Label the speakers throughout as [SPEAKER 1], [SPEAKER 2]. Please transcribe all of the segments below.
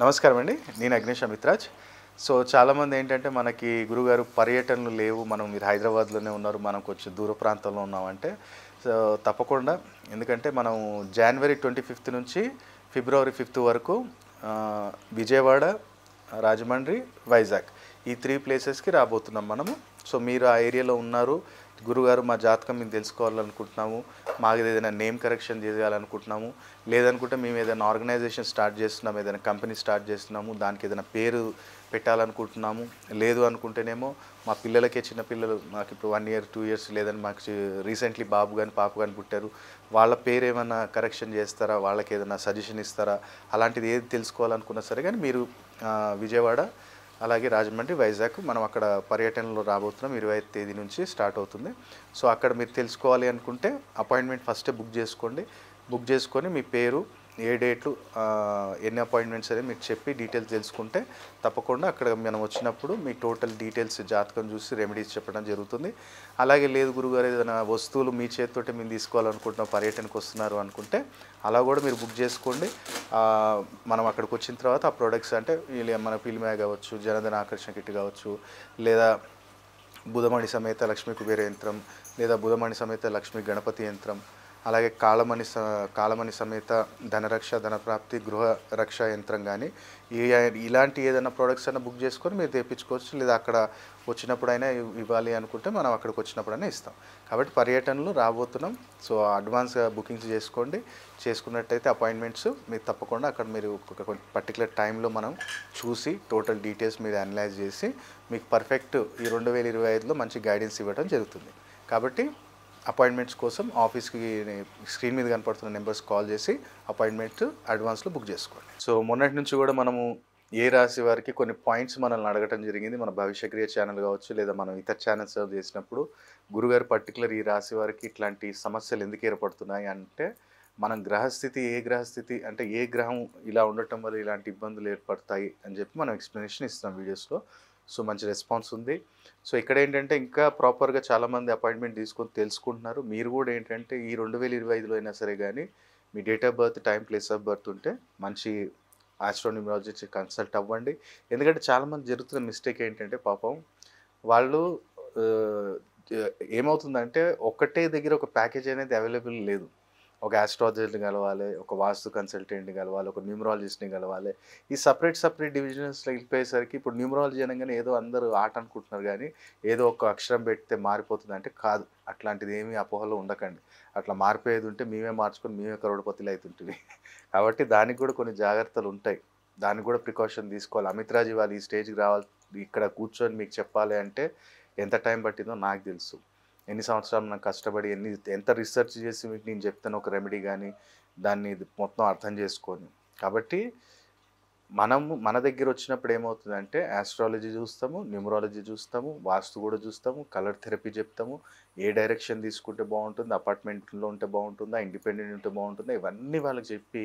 [SPEAKER 1] నమస్కారం అండి. నేను అగ్నేష్ అమిత్రాజ్. సో, చాలామంది ఏంటంటే మనకి గురుగారు పర్యటనలు లేవు. మీరు హైదరాబాద్‌లోనే ఉన్నారు. మనం కొంచెం దూర ప్రాంతంలో ఉన్నామంటే సో, తప్పకుండా ఎందుకంటే మనం జనవరి 25 నుంచి ఫిబ్రవరి 5 వరకు విజయవాడ, రాజమండ్రి, వైజాగ్ ఈ 3 ప్లేసెస్‌కి రాబోతున్నాం మనము. సో, మీరు ఆ ఏరియాలో ఉన్నారు. గురుగారు మా జాతకం మేము తెలుసుకోవాలనుకుంటున్నాము. మాకు ఏదైనా నేమ్ కరెక్షన్ చేయాలనుకుంటున్నాము. లేదనుకుంటే మేము ఏదైనా ఆర్గనైజేషన్ స్టార్ట్ చేస్తున్నాము, ఏదైనా కంపెనీ స్టార్ట్ చేస్తున్నాము, దానికి ఏదైనా పేరు పెట్టాలనుకుంటున్నాము. లేదు అనుకుంటేనేమో మా పిల్లలకే చిన్నపిల్లలు మాకు ఇప్పుడు 1 ఇయర్ 2 ఇయర్స్ లేదని మాకు రీసెంట్లీ బాబు కానీ పాప కానీ పుట్టారు. వాళ్ళ పేరు ఏమైనా కరెక్షన్ చేస్తారా, వాళ్ళకి ఏదైనా సజెషన్ ఇస్తారా, అలాంటిది ఏది తెలుసుకోవాలనుకున్నా సరే కానీ మీరు విజయవాడ అలాగే రాజమండ్రి, వైజాగ్ మనం అక్కడ పర్యటనలో రాబోతున్నాం. 25వ తేదీ నుంచి స్టార్ట్ అవుతుంది. సో, అక్కడ మీరు తెలుసుకోవాలి అనుకుంటే అపాయింట్మెంట్ ఫస్టే బుక్ చేసుకోండి. బుక్ చేసుకొని మీ పేరు, ఏ డేట్లు, ఎన్ని అపాయింట్మెంట్స్ అనేది మీరు చెప్పి డీటెయిల్స్ తెలుసుకుంటే తప్పకుండా అక్కడ మనం వచ్చినప్పుడు మీ టోటల్ డీటెయిల్స్ జాతకం చూసి రెమెడీస్ చెప్పడం జరుగుతుంది. అలాగే లేదు గురుగారు ఏదైనా వస్తువులు మీ చేతితోటి మేము తీసుకోవాలనుకుంటున్నాం, పర్యటనకు వస్తున్నారు అనుకుంటే అలా కూడా మీరు బుక్ చేసుకోండి. మనం అక్కడికి వచ్చిన తర్వాత ఆ ప్రొడక్ట్స్ అంటే మన ఫిల్మే కావచ్చు, జనధన ఆకర్షణ కిట్ కావచ్చు, లేదా బుధమణి సమేత లక్ష్మీ కుబేర యంత్రం, లేదా బుధమణి సమేత లక్ష్మీ గణపతి యంత్రం, అలాగే కాళమణి సమేత ధనరక్ష, ధనప్రాప్తి, గృహ రక్ష యంత్రం కానీ ఇలాంటి ఏదైనా ప్రోడక్ట్స్ అయినా బుక్ చేసుకొని మీరు తెప్పించుకోవచ్చు. లేదా అక్కడ వచ్చినప్పుడైనా ఇవ్వాలి అనుకుంటే మనం అక్కడికి వచ్చినప్పుడైనా ఇస్తాం. కాబట్టి పర్యటనలు రాబోతున్నాం. సో, అడ్వాన్స్గా బుకింగ్స్ చేసుకోండి. చేసుకున్నట్టయితే అపాయింట్మెంట్స్ మీరు తప్పకుండా అక్కడ మీరు ఒక పర్టికులర్ టైంలో మనం చూసి టోటల్ డీటెయిల్స్ మీరు అనలైజ్ చేసి మీకు పర్ఫెక్ట్ ఈ 2025లో మంచి గైడెన్స్ ఇవ్వడం జరుగుతుంది. కాబట్టి అపాయింట్మెంట్స్ కోసం ఆఫీస్కి స్క్రీన్ మీద కనపడుతున్న నెంబర్స్ కాల్ చేసి అపాయింట్మెంట్ అడ్వాన్స్లో బుక్ చేసుకోండి. సో, మొన్నటి నుంచి కూడా మనము ఏ రాశి వారికి కొన్ని పాయింట్స్ మనల్ని అడగటం జరిగింది. మన భవిష్యక్రియ ఛానల్ కావచ్చు, లేదా మనం ఇతర ఛానల్స్ చేసినప్పుడు గురుగారు పర్టికులర్ ఈ రాశి వారికి ఇట్లాంటి సమస్యలు ఎందుకు ఏర్పడుతున్నాయి అంటే మనం గ్రహస్థితి అంటే ఏ గ్రహం ఇలా ఉండటం వల్ల ఇలాంటి ఇబ్బందులు ఏర్పడతాయి అని చెప్పి మనం ఎక్స్ప్లెనేషన్ ఇస్తున్నాం వీడియోస్లో. సో, మంచి రెస్పాన్స్ ఉంది. సో, ఇక్కడ ఏంటంటే ఇంకా ప్రాపర్గా చాలామంది అపాయింట్మెంట్ తీసుకొని తెలుసుకుంటున్నారు. మీరు కూడా ఏంటంటే ఈ 2025లో అయినా సరే కానీ మీ date of birth, time, place of birth ఉంటే మంచి ఆస్ట్రోన్యూమరాలజిస్ట్ కన్సల్ట్ అవ్వండి. ఎందుకంటే చాలామంది జరుగుతున్న మిస్టేక్ ఏంటంటే పాపం వాళ్ళు ఆహ్, ఏమవుతుందంటే ఒకటే దగ్గర ఒక ప్యాకేజ్ అనేది అవైలబుల్ లేదు. ఒక ఆస్ట్రాలజిస్ట్‌ని కలవాలి, ఒక వాస్తు కన్సల్టెంట్‌ని కలవాలి, ఒక న్యూమరాలజిస్ట్‌ని కలవాలి. ఈ సెపరేట్ డివిజన్స్‌లో వెళ్ళిపోయేసరికి ఇప్పుడు న్యూమరాలజీ అనంగానే ఏదో అందరూ ఆట అనుకుంటున్నారు గానీ, ఏదో ఒక అక్షరం పెడితే మారిపోతుందంటే కాదు. అట్లాంటిది ఏమీ అపోహలో ఉండకండి. అట్లా మారిపోయేది ఉంటే మేమే మార్చుకొని మేమే కరోడ్‌పతులు అయితుంటిమి. కాబట్టి దానికి కూడా కొన్ని జాగ్రత్తలు ఉంటాయి. దానికి కూడా ప్రికాషన్ తీసుకోవాలి. అమిత్ రాజు ఇవాళ ఈ స్టేజ్‌కి రావాలి, ఇక్కడ కూర్చొని మీకు చెప్పాలి అంటే ఎంత టైం పట్టిందో నాకు తెలుసు. ఎన్ని సంవత్సరాలు నాకు కష్టపడి ఎంత రిసర్చ్ చేసి మీకు నేను చెప్తాను ఒక రెమెడీ కానీ దాన్ని ఇది మొత్తం అర్థం చేసుకొని. కాబట్టి మన దగ్గర వచ్చినప్పుడు ఏమవుతుందంటే ఆస్ట్రాలజీ చూస్తాము, న్యూమరాలజీ చూస్తాము, వాస్తు కూడా చూస్తాము, కలర్ థెరపీ చెప్తాము, ఏ డైరెక్షన్ తీసుకుంటే బాగుంటుంది, అపార్ట్మెంట్లో ఉంటే బాగుంటుందా, ఇండిపెండెంట్ ఉంటే బాగుంటుందా, ఇవన్నీ వాళ్ళకి చెప్పి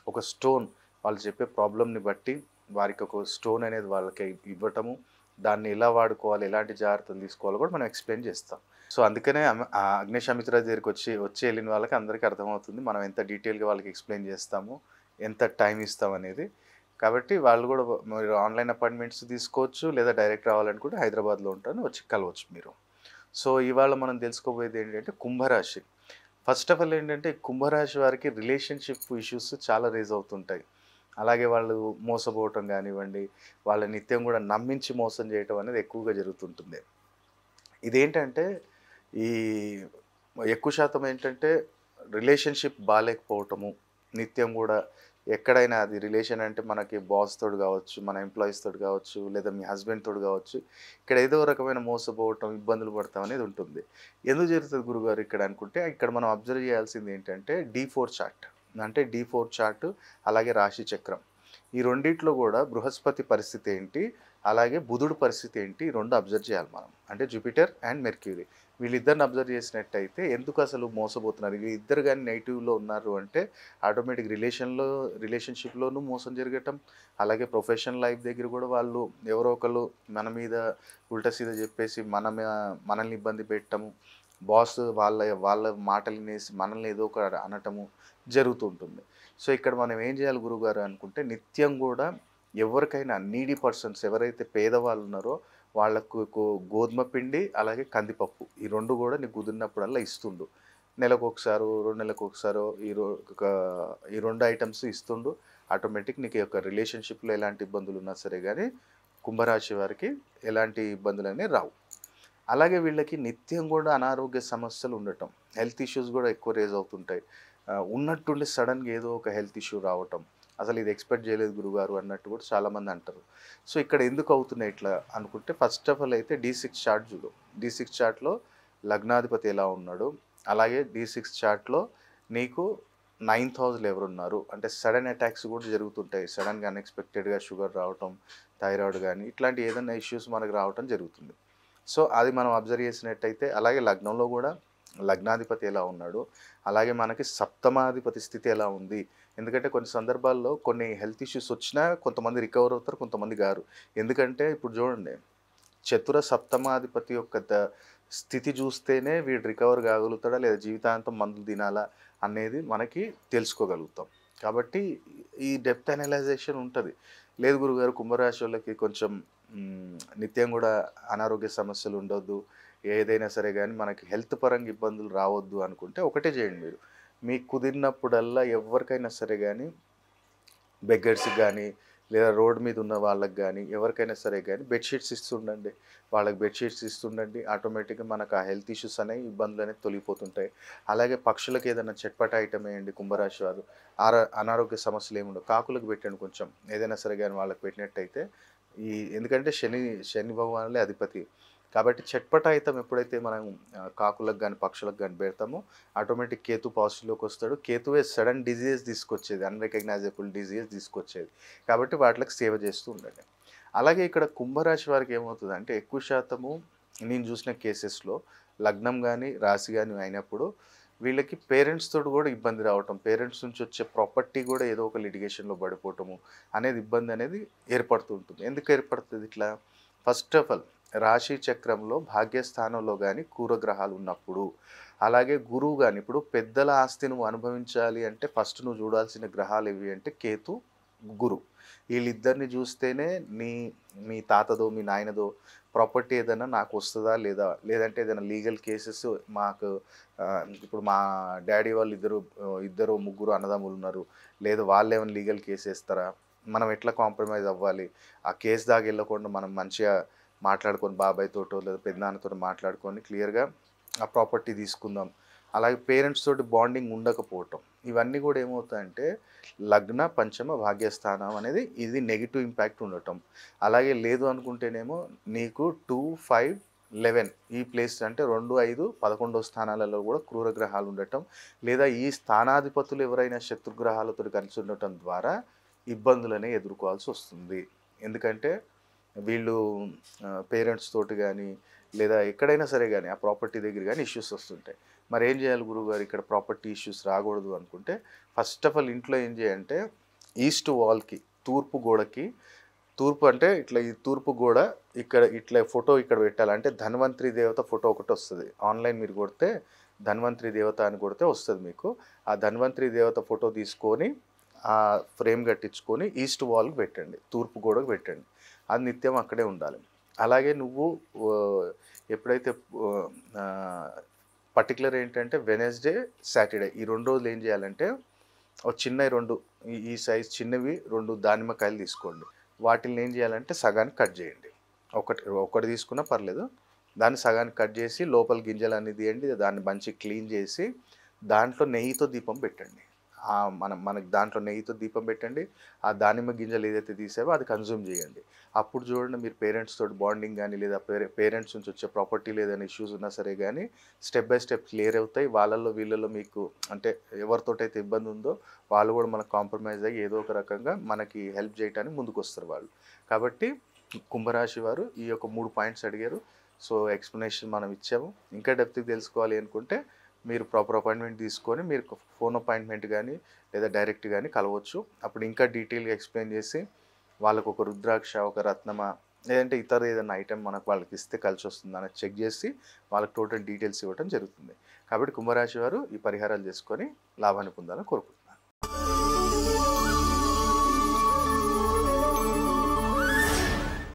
[SPEAKER 1] ఒక స్టోన్ వాళ్ళు చెప్పే ప్రాబ్లమ్ని బట్టి వారికి ఒక స్టోన్ అనేది వాళ్ళకి ఇవ్వటము, దాన్ని ఎలా వాడుకోవాలి, ఎలాంటి జాగ్రత్తలు తీసుకోవాలో కూడా మనం ఎక్స్ప్లెయిన్ చేస్తాం. సో, అందుకనే అగ్నేష్ అమిత్రాజ్ దగ్గరికి వచ్చి వెళ్ళిన వాళ్ళకి అందరికీ అర్థమవుతుంది. మనం ఎంత డీటెయిల్‌గా వాళ్ళకి ఎక్స్ప్లెయిన్ చేస్తాము, ఎంత టైం ఇస్తామనేది. కాబట్టి వాళ్ళు కూడా మీరు ఆన్‌లైన్ అపాయింట్మెంట్స్ తీసుకోవచ్చు, లేదా డైరెక్ట్ రావాలనుకుంటే హైదరాబాద్‌లో ఉంటాను, వచ్చి కలవచ్చు మీరు. సో, ఇవాళ మనం తెలుసుకోబోయేది ఏంటంటే కుంభరాశి. ఫస్ట్ ఆఫ్ ఆల్ ఏంటంటే కుంభరాశి వారికి రిలేషన్‌షిప్ ఇష్యూస్ చాలా రైజ్ అవుతుంటాయి. అలాగే వాళ్ళు మోసపోవటం గానివ్వండి, వాళ్ళ నిత్యం కూడా నమ్మించి మోసం చేయటం అనేది ఎక్కువగా జరుగుతుంటుంది. ఇదేంటంటే ఈ ఎక్కువ శాతం ఏంటంటే రిలేషన్‌షిప్ బాలేకపోవటము, నిత్యం గూడా ఎక్కడైనా అది రిలేషన్ అంటే మనకి బాస్ తోటి గావచ్చు, మన ఎంప్లాయీస్ తోటి గావచ్చు, లేదా మీ హస్బెండ్ తోటి గావచ్చు. ఇక్కడ ఏదో రకమైన మోసపోవటం, ఇబ్బందులు పడటం అనేది ఉంటుంది. ఎందుకు జరుగుతది గురుగారు ఇక్కడ అనుకుంటే, ఇక్కడ మనం అబ్జర్వ్ చేయాల్సింది ఏంటంటే D4 చార్ట్. అంటే D4 చార్ట్ అలాగే రాశి చక్రం. ఈ రెండిట్లో గూడా బృహస్పతి పరిస్థితి ఏంటి, అలాగే బుధుడు పరిస్థితి ఏంటి, ఈ 2 అబ్జర్వ్ చేయాలి మనం. అంటే జూపిటర్ అండ్ మెర్క్యూరీ. వీళ్ళిద్దరిని అబ్జర్వ్ చేసినట్టయితే ఎందుకు అసలు మోసపోతున్నారు? వీళ్ళిద్దరు గాని నెగెటివ్‌లో ఉన్నారు అంటే ఆటోమేటిక్ రిలేషన్‌షిప్‌లోనూ మోసం జరగటం, అలాగే ప్రొఫెషనల్ లైఫ్ దగ్గర కూడా వాళ్ళు ఎవరో ఒకళ్ళు మన మీద ఉల్టా సీదా చెప్పేసి మనల్ని ఇబ్బంది పెట్టటము, బాస్ వాళ్ళ మాటలు వినేసి మనల్ని ఏదో ఒక అనటము జరుగుతూ ఉంటుంది. సో, ఇక్కడ మనం ఏం చేయాలి గురువుగారు అనుకుంటే నిత్యం కూడా ఎవరికైనా నీడీ పర్సన్స్ ఎవరైతే పేదవాళ్ళు ఉన్నారో వాళ్ళకు గోధుమ పిండి అలాగే కందిపప్పు ఈ 2 కూడా నీకు కుదిరినప్పుడల్లా ఇస్తుండు. నెలకొకసారో, 2 నెలలకొకసారో ఒక ఈ 2 ఐటెమ్స్ ఇస్తుండు. ఆటోమేటిక్ నీకు ఈ యొక్క రిలేషన్‌షిప్‌లో ఎలాంటి ఇబ్బందులున్నా సరే గానీ, కుంభరాశి వారికి ఎలాంటి ఇబ్బందులనేవి రావు. అలాగే వీళ్ళకి నిత్యం గూడా అనారోగ్య సమస్యలు ఉండటం. హెల్త్ ఇష్యూస్ గూడా ఎక్కువ రైజ్ అవుతుంటాయి. ఉన్నట్టుండి సడెన్‌గా ఏదో ఒక హెల్త్ ఇష్యూ రావటం. అసలు ఇది ఎక్స్‌పెక్ట్ చేయలేదు గురుగారు అన్నట్టు కూడా చాలామంది అంటారు. సో, ఇక్కడ ఎందుకు అవుతున్నాయి ఇట్లా అనుకుంటే ఫస్ట్ ఆఫ్ ఆల్ అయితే డి6 చార్ట్ చూడు. డి6 చార్ట్‌లో లగ్నాధిపతి ఎలా ఉన్నాడు, అలాగే డి6 చార్ట్‌లో నీకు 9థ్ హౌస్‌లో ఎవరున్నారు. అంటే సడెన్ అటాక్స్ కూడా జరుగుతుంటాయి. సడెన్‌గా అన్‌ఎక్స్‌పెక్టెడ్‌గా షుగర్ రావటం, థైరాయిడ్ గానీ ఇట్లాంటి ఏదైనా ఇష్యూస్ మనకు రావటం జరుగుతుంది. సో, అది మనం అబ్జర్వ్ చేసినట్టయితే అలాగే లగ్నంలో గూడా లగ్నాధిపతి ఎలా ఉన్నాడు, అలాగే మనకి సప్తమాధిపతి స్థితి ఎలా ఉంది. ఎందుకంటే కొన్ని సందర్భాల్లో కొన్ని హెల్త్ ఇష్యూస్ వచ్చినా కొంతమంది రికవర్ అవుతారు, కొంతమంది గారు. ఎందుకంటే ఇప్పుడు చూడండి చతుర సప్తమాధిపతి యొక్క స్థితి చూస్తేనే వీడు రికవర్ కాగలుగుతాడా లేదా జీవితాంతం మందులు తినాలా అనేది మనకి తెలుసుకోగలుగుతాం. కాబట్టి ఈ డెప్త్ అనలైజేషన్ ఉంటది. లేదు గురుగారు కుంభరాశి వాళ్ళకి కొంచెం నిత్యం గూడా అనారోగ్య సమస్యలు ఉండొద్దు. ఏదైనా సరే గానీ మనకి హెల్త్ పరంగా ఇబ్బందులు రావద్దు అనుకుంటే ఒకటే చేయండి మీరు. మీకు కుదిరినప్పుడల్లా ఎవ్వరికైనా సరే గానీ బెగ్గర్స్‌కి గానీ, లేదా రోడ్ మీద ఉన్న వాళ్ళకి గానీ, ఎవరికైనా సరే గానీ బెడ్‌షీట్స్ ఇస్తుండండి. వాళ్ళకి బెడ్‌షీట్స్ ఇస్తుండండి. ఆటోమేటిక్‌గా మనకు ఆ హెల్త్ ఇష్యూస్ అనేవి, ఇబ్బందులనేవి తొలగిపోతుంటాయి. అలాగే పక్షులకి ఏదైనా చట్పటా ఐటెమ్ ఎయండి కుంభరాశి వారు. అనారోగ్య సమస్యలు ఏమి ఉండవు. కాకులకు పెట్టండి కొంచెం. ఏదైనా సరే గానీ వాళ్ళకి పెట్టినట్టయితే ఎందుకంటే శని భగవానులే అధిపతి. కాబట్టి చట్పటాయితం ఎప్పుడైతే మనం కాకులకు గానీ, పక్షులకు గానీ పెడతామో ఆటోమేటిక్ కేతు పాజిటివ్‌లోకొస్తాడు. కేతువే సడెన్ డిసీజెస్ తీసుకొచ్చేది. అన్‌రికగ్నైజబుల్ డిసీజెస్ తీసుకొచ్చేది. కాబట్టి వాటిలకి సేవ చేస్తూ ఉండండి. అలాగే ఇక్కడ కుంభరాశి వారికి ఏమవుతదంటే ఎక్కువ శాతము నేను చూసిన కేసెస్‌లో లగ్నం గానీ, రాశి గానీ అయినప్పుడు వీళ్ళకి పేరెంట్స్ తోటి గూడా ఇబ్బంది రావటం, పేరెంట్స్ నుంచి వచ్చే ప్రాపర్టీ గూడా ఏదో ఒక లిటిగేషన్‌లో పడిపోవటము అనేది ఇబ్బంది అనేది ఏర్పడుతూ ఉంటుంది. ఎందుకు ఏర్పడుతది ఇట్లా? ఫస్ట్ ఆఫ్ ఆల్ రాశి చక్రంలో భాగ్యస్థానంలో గానీ క్రూరగ్రహాలు ఉన్నప్పుడు, అలాగే గురువు గాని ఇప్పుడు పెద్దల ఆస్తి నువ్వు అనుభవించాలి అంటే ఫస్ట్ నువ్వు చూడాల్సిన గ్రహాలు ఏవి అంటే కేతు, గురు. వీళ్ళిద్దరిని చూస్తేనే మీ తాతదో, మీ నాయనదో ప్రాపర్టీ ఏదైనా నాకొస్తదా లేదా? లేదంటే ఏదైనా లీగల్ కేసెస్ మాకు ఇప్పుడు మా డ్యాడీ వాళ్ళు ఇద్దరు, ముగ్గురు అన్నదమ్ములున్నారు. లేదు వాళ్ళేమైనా లీగల్ కేస్ ఏస్తారా? మనం ఎట్లా కాంప్రమైజ్ అవ్వాలి? ఆ కేస్ దాకా ఎళ్ళకుండా మనం మంచిగా మాట్లాడుకొని బాబాయ్ తోటో లేదా పెదనాన్నతోటో మాట్లాడుకొని క్లియర్‌గా ఆ ప్రాపర్టీ తీసుకుందాం. అలాగే పేరెంట్స్ తోటి బాండింగ్ ఉండకపోవటం. ఇవన్నీ కూడా ఏమవుతాయంటే లగ్న, పంచమ, భాగ్యస్థానం అనేది ఇది నెగెటివ్ ఇంపాక్ట్ ఉండటం. అలాగే లేదు అనుకుంటేనేమో నీకు 2, 5, 11 ఈ ప్లేస్ అంటే 2, 5, 11 స్థానాలలో కూడా క్రూర గ్రహాలు ఉండటం. లేదా ఈ స్థానాధిపతులు ఎవరైనా శత్రుగ్రహాలతోటి కలిసి ఉండటం ద్వారా ఇబ్బందులనేవి ఎదుర్కోవాల్సి వస్తుంది. ఎందుకంటే వీళ్ళు పేరెంట్స్ తోటి గానీ, లేదా ఎక్కడైనా సరే గానీ, ఆ ప్రాపర్టీ దగ్గర గానీ ఇష్యూస్ వస్తుంటాయి. మరేం జేయాలి గురువుగారు ఇక్కడ ప్రాపర్టీ ఇష్యూస్ రాకూడదు అనుకుంటే, ఫస్ట్ ఆఫ్ ఆల్ ఇంట్లో ఏం చేయంటే, ఈస్ట్ వాల్‌కి తూర్పు గోడకి తూర్పు అంటే ఇట్లా ఈ తూర్పు గోడ ఇక్కడ ఇట్లా ఫోటో ఇక్కడ పెట్టాలి. అంటే ధన్వంతరి దేవత ఫోటో ఒకటొస్తది. ఆన్‌లైన్ మీరు కొడితే ధన్వంతరి దేవత అని కొడితే వస్తది మీకు. ఆ ధన్వంతరి దేవత ఫోటో తీసుకొని ఫ్రేమ్ కట్టించుకొని ఈస్ట్ వాల్‌కి పెట్టండి. తూర్పు గోడకు పెట్టండి. అది నిత్యం అక్కడే ఉండాలి. అలాగే నువ్వు ఆహ్, ఎప్పుడైతే పర్టిక్యులర్ ఏంటంటే వెడ్నెస్‌డే, సాటర్‌డే ఈ 2 రోజులు ఏం చేయాలంటే ఒక చిన్నయి 2 ఈ సైజ్ చిన్నవి 2 దానిమ్మకాయలు తీసుకోండి. వాటిల్ని ఏం చేయాలంటే సగానికి కట్ చేయండి. ఒకటి తీసుకున్నా పర్లేదు. దాన్ని సగానికి కట్ చేసి లోపల గింజలన్నీ తీయండి. దాన్ని మంచిగా క్లీన్ చేసి దాంట్లో నెయ్యితో దీపం పెట్టండి. మనకి దాంట్లో నెయ్యితో దీపం పెట్టండి. ఆ దానిమ్మ గింజలు ఏదైతే తీసావో అది కన్జ్యూమ్ చేయండి. అప్పుడు చూడండి మీరు పేరెంట్స్ తోటి బాండింగ్ గానీ, లేదా పేరెంట్స్ నుంచి వచ్చే ప్రాపర్టీలో ఏదైనా ఇష్యూస్ ఉన్నా సరే గానీ, స్టెప్ బై స్టెప్ క్లియర్ అవుతాయి. వాళ్ళలో వీళ్ళలో మీకు అంటే ఎవరితోటైతే ఇబ్బంది ఉందో వాళ్ళు కూడా మనకు కాంప్రమైజ్ అయ్యి ఏదో ఒక రకంగా మనకి హెల్ప్ చేయటానికి ముందుకొస్తారు వాళ్ళు. కాబట్టి కుంభరాశి వారు ఈ యొక్క 3 పాయింట్స్ అడిగారు. సో, ఎక్స్‌ప్లనేషన్ మనం ఇచ్చాము. ఇంకా డెప్త్‌గా తెలుసుకోవాలి అనుకుంటే మీరు ప్రాపర్ అపాయింట్మెంట్ తీసుకొని మీరు ఫోన్ అపాయింట్మెంట్ గానీ, లేదా డైరెక్ట్ గానీ కలవచ్చు. అప్పుడు ఇంకా డీటెయిల్‌గా ఎక్స్‌ప్లెయిన్ చేసి వాళ్ళకొక రుద్రాక్ష, ఒక రత్నమా లేదంటే ఇతర ఏదైనా ఐటెమ్ మనకు వాళ్ళకిస్తే కలిసొస్తుందా అనేది చెక్ చేసి వాళ్ళకి టోటల్ డీటెయిల్స్ ఇవ్వటం జరుగుతుంది. కాబట్టి కుంభరాశి వారు ఈ పరిహారాలు చేసుకొని లాభాన్ని పొందాలని కోరుకుంటున్నాను.